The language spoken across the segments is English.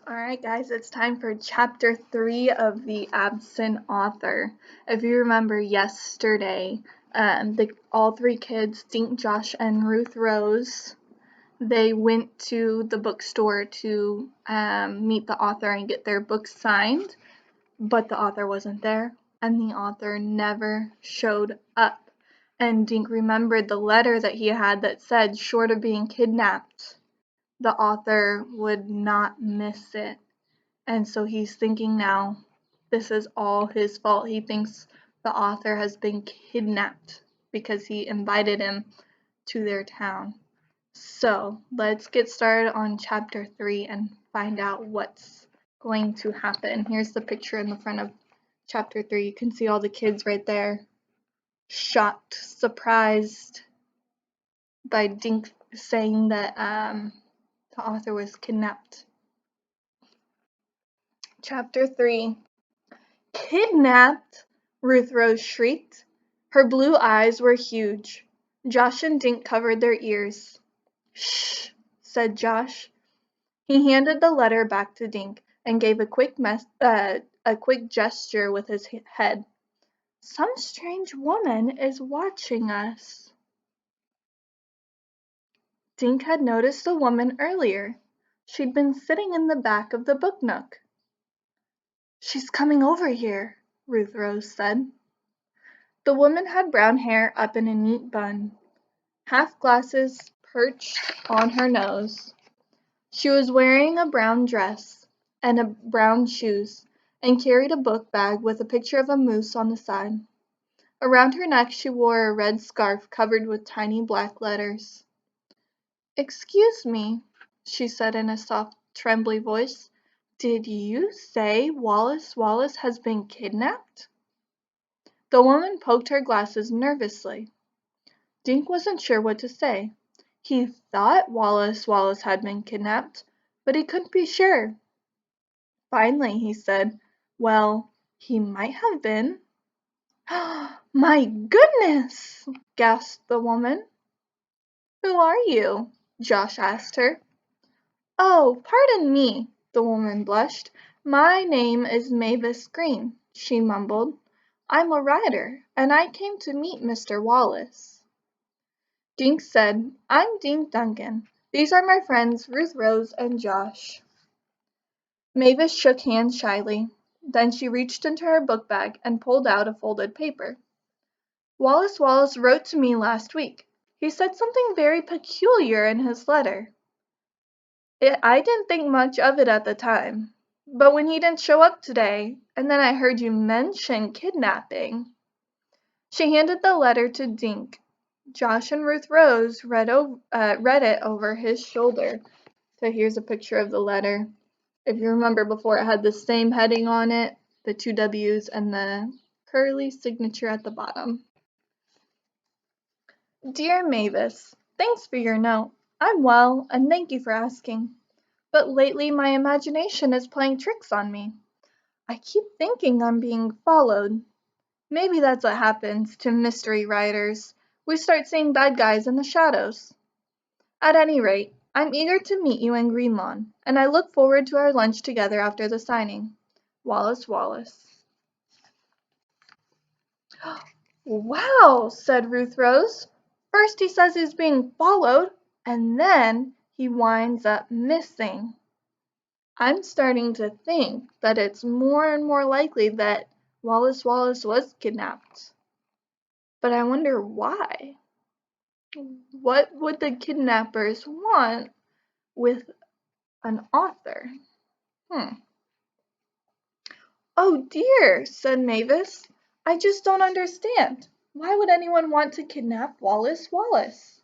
Alright guys, it's time for chapter 3 of The Absent Author. If you remember yesterday, all three kids, Dink, Josh, and Ruth Rose, they went to the bookstore to meet the author and get their books signed, but the author wasn't there, and the author never showed up. And Dink remembered the letter that he had that said, short of being kidnapped, the author would not miss it. And so he's thinking now, this is all his fault. He thinks the author has been kidnapped because he invited him to their town. So let's get started on chapter 3 and find out what's going to happen. Here's the picture in the front of chapter 3. You can see all the kids right there, shocked, surprised by Dink saying that the author was kidnapped. Chapter 3. Kidnapped! Ruth Rose shrieked. Her blue eyes were huge. Josh and Dink covered their ears. Shh, said Josh. He handed the letter back to Dink and gave a quick gesture with his head. Some strange woman is watching us. Dink had noticed the woman earlier. She'd been sitting in the back of the book nook. She's coming over here, Ruth Rose said. The woman had brown hair up in a neat bun, half glasses perched on her nose. She was wearing a brown dress and brown shoes and carried a book bag with a picture of a moose on the side. Around her neck she wore a red scarf covered with tiny black letters. Excuse me, she said in a soft, trembly voice. Did you say Wallace Wallace has been kidnapped? The woman poked her glasses nervously. Dink wasn't sure what to say. He thought Wallace Wallace had been kidnapped, but he couldn't be sure. Finally, he said, Well, he might have been. My goodness, gasped the woman. Who are you? Josh asked her. Oh, pardon me, the woman blushed. My name is Mavis Green, she mumbled. I'm a writer, and I came to meet Mr. Wallace. Dink said, I'm Dink Duncan. These are my friends Ruth Rose and Josh. Mavis shook hands shyly. Then she reached into her book bag and pulled out a folded paper. Wallace Wallace wrote to me last week. He said something very peculiar in his letter. I didn't think much of it at the time, but when he didn't show up today, and then I heard you mention kidnapping. She handed the letter to Dink. Josh and Ruth Rose read it over his shoulder. So here's a picture of the letter. If you remember before, it had the same heading on it, the 2 W's, and the curly signature at the bottom. Dear Mavis, thanks for your note. I'm well, and thank you for asking. But lately my imagination is playing tricks on me. I keep thinking I'm being followed. Maybe that's what happens to mystery writers. We start seeing bad guys in the shadows. At any rate, I'm eager to meet you in Greenlawn, and I look forward to our lunch together after the signing. Wallace Wallace. Wow, said Ruth Rose. First he says he's being followed, and then he winds up missing. I'm starting to think that it's more and more likely that Wallace Wallace was kidnapped. But I wonder why. What would the kidnappers want with an author? Oh dear, said Mavis. I just don't understand. Why would anyone want to kidnap Wallace Wallace?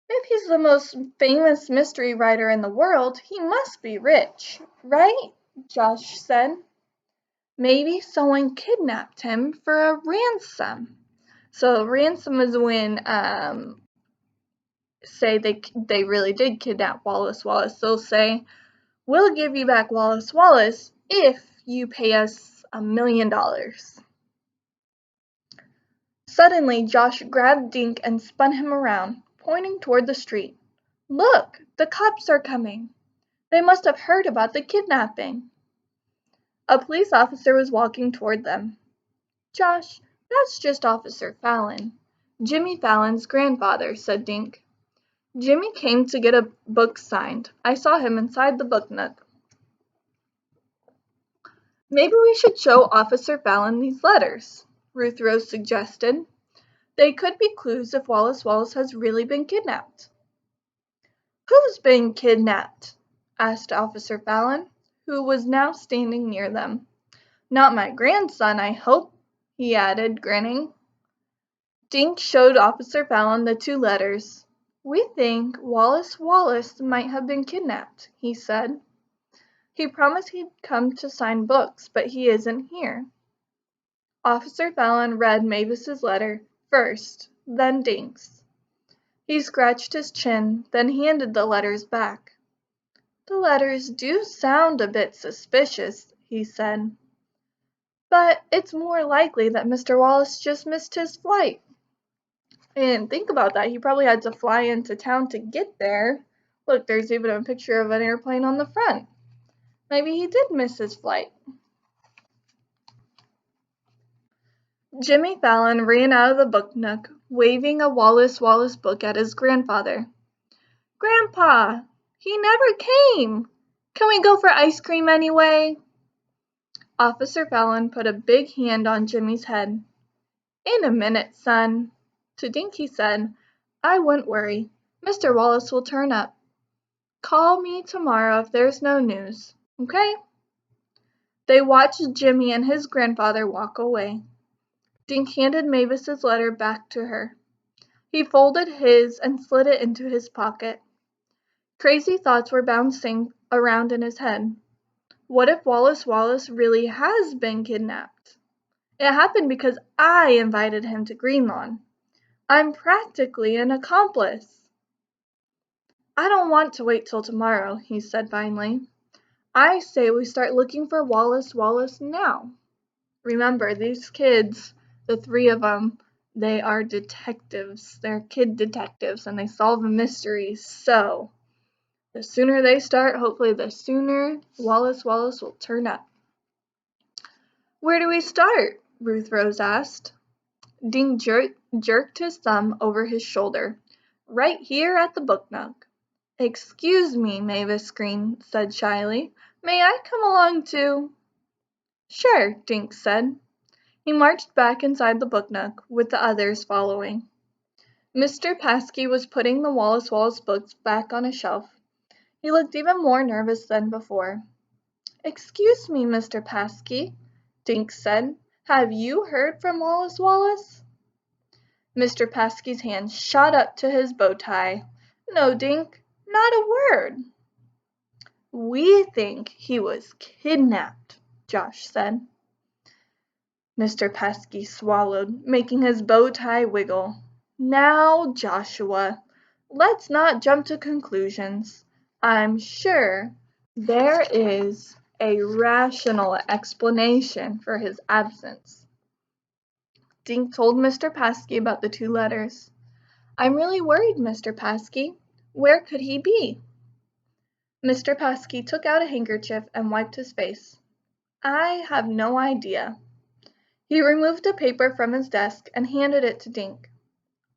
If he's the most famous mystery writer in the world, he must be rich, right? Josh said. Maybe someone kidnapped him for a ransom. So ransom is when say they really did kidnap Wallace Wallace. They'll say, we'll give you back Wallace Wallace if you pay us $1 million. Suddenly, Josh grabbed Dink and spun him around, pointing toward the street. Look, the cops are coming. They must have heard about the kidnapping. A police officer was walking toward them. Josh, that's just Officer Fallon. Jimmy Fallon's grandfather, said Dink. Jimmy came to get a book signed. I saw him inside the book nook. Maybe we should show Officer Fallon these letters, Ruth Rose suggested. They could be clues if Wallace Wallace has really been kidnapped. Who's been kidnapped? Asked Officer Fallon, who was now standing near them. Not my grandson, I hope, he added, grinning. Dink showed Officer Fallon the two letters. We think Wallace Wallace might have been kidnapped, he said. He promised he'd come to sign books, but he isn't here. Officer Fallon read Mavis's letter first, then Dink's. He scratched his chin, then handed the letters back. The letters do sound a bit suspicious, he said. But it's more likely that Mr. Wallace just missed his flight. And think about that. He probably had to fly into town to get there. Look, there's even a picture of an airplane on the front. Maybe he did miss his flight. Jimmy Fallon ran out of the book nook, waving a Wallace Wallace book at his grandfather. Grandpa, he never came. Can we go for ice cream anyway? Officer Fallon put a big hand on Jimmy's head. In a minute, son. To Dink he said, I wouldn't worry. Mr. Wallace will turn up. Call me tomorrow if there's no news, okay? They watched Jimmy and his grandfather walk away. Dink handed Mavis's letter back to her. He folded his and slid it into his pocket. Crazy thoughts were bouncing around in his head. What if Wallace Wallace really has been kidnapped? It happened because I invited him to Greenlawn. I'm practically an accomplice. I don't want to wait till tomorrow, he said finally. I say we start looking for Wallace Wallace now. Remember, these kids, the three of them, they are detectives. They're kid detectives, and they solve mysteries. So, the sooner they start, hopefully the sooner Wallace Wallace will turn up. Where do we start? Ruth Rose asked. Dink jerked his thumb over his shoulder. Right here at the book nook. Excuse me, Mavis Green said shyly. May I come along too? Sure, Dink said. He marched back inside the book nook, with the others following. Mr. Paskey was putting the Wallace Wallace books back on a shelf. He looked even more nervous than before. Excuse me, Mr. Paskey, Dink said. Have you heard from Wallace Wallace? Mr. Paskey's hand shot up to his bow tie. No, Dink, not a word. We think he was kidnapped, Josh said. Mr. Paskey swallowed, making his bow tie wiggle. Now, Joshua, let's not jump to conclusions. I'm sure there is a rational explanation for his absence. Dink told Mr. Paskey about the two letters. I'm really worried, Mr. Paskey. Where could he be? Mr. Paskey took out a handkerchief and wiped his face. I have no idea. He removed a paper from his desk and handed it to Dink.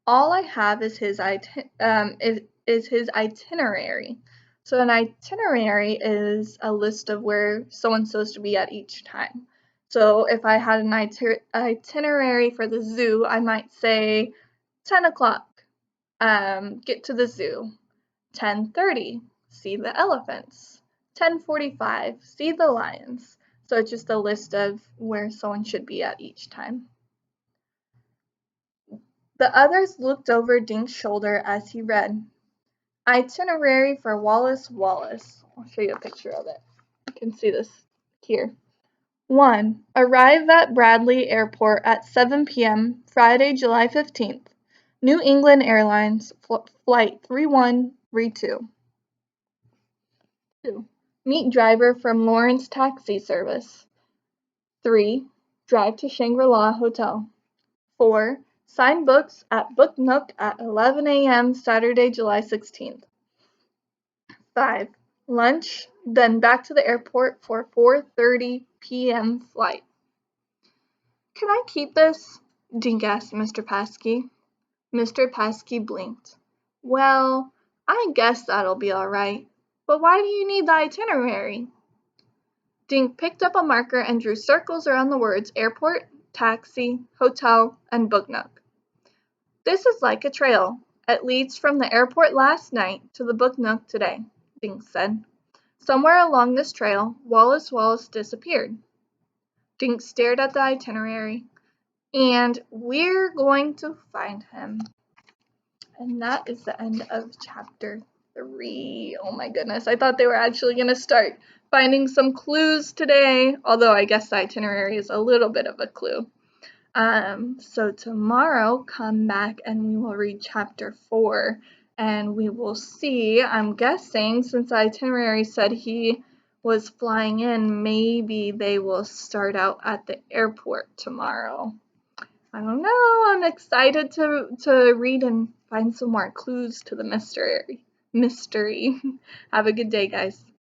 All I have is his itinerary. So an itinerary is a list of where so-and-so's to be at each time. So if I had an itinerary for the zoo, I might say 10 o'clock, get to the zoo. 10:30, see the elephants. 10:45, see the lions. So it's just a list of where someone should be at each time. The others looked over Dink's shoulder as he read. Itinerary for Wallace Wallace. I'll show you a picture of it. You can see this here. 1. Arrive at Bradley Airport at 7 p.m. Friday, July 15th. New England Airlines, Flight 3132. 2. Meet driver from Lawrence Taxi Service. 3. Drive to Shangri-La Hotel. 4. Sign books at Book Nook at 11 a.m. Saturday, July 16th. 5. lunch, then back to the airport for 4:30 p.m. flight. Can I keep this? Dink asked Mr. Paskey. Mr. Paskey blinked. Well, I guess that'll be all right. But why do you need the itinerary? Dink picked up a marker and drew circles around the words airport, taxi, hotel, and book nook. This is like a trail. It leads from the airport last night to the book nook today, Dink said. Somewhere along this trail, Wallace Wallace disappeared. Dink stared at the itinerary. And we're going to find him. And that is the end of chapter 3. Oh my goodness, I thought they were actually going to start finding some clues today, although I guess the itinerary is a little bit of a clue. So tomorrow, come back and we will read chapter 4, and we will see, I'm guessing, since the itinerary said he was flying in, maybe they will start out at the airport tomorrow. I don't know. I'm excited to read and find some more clues to the mystery. Have a good day, guys.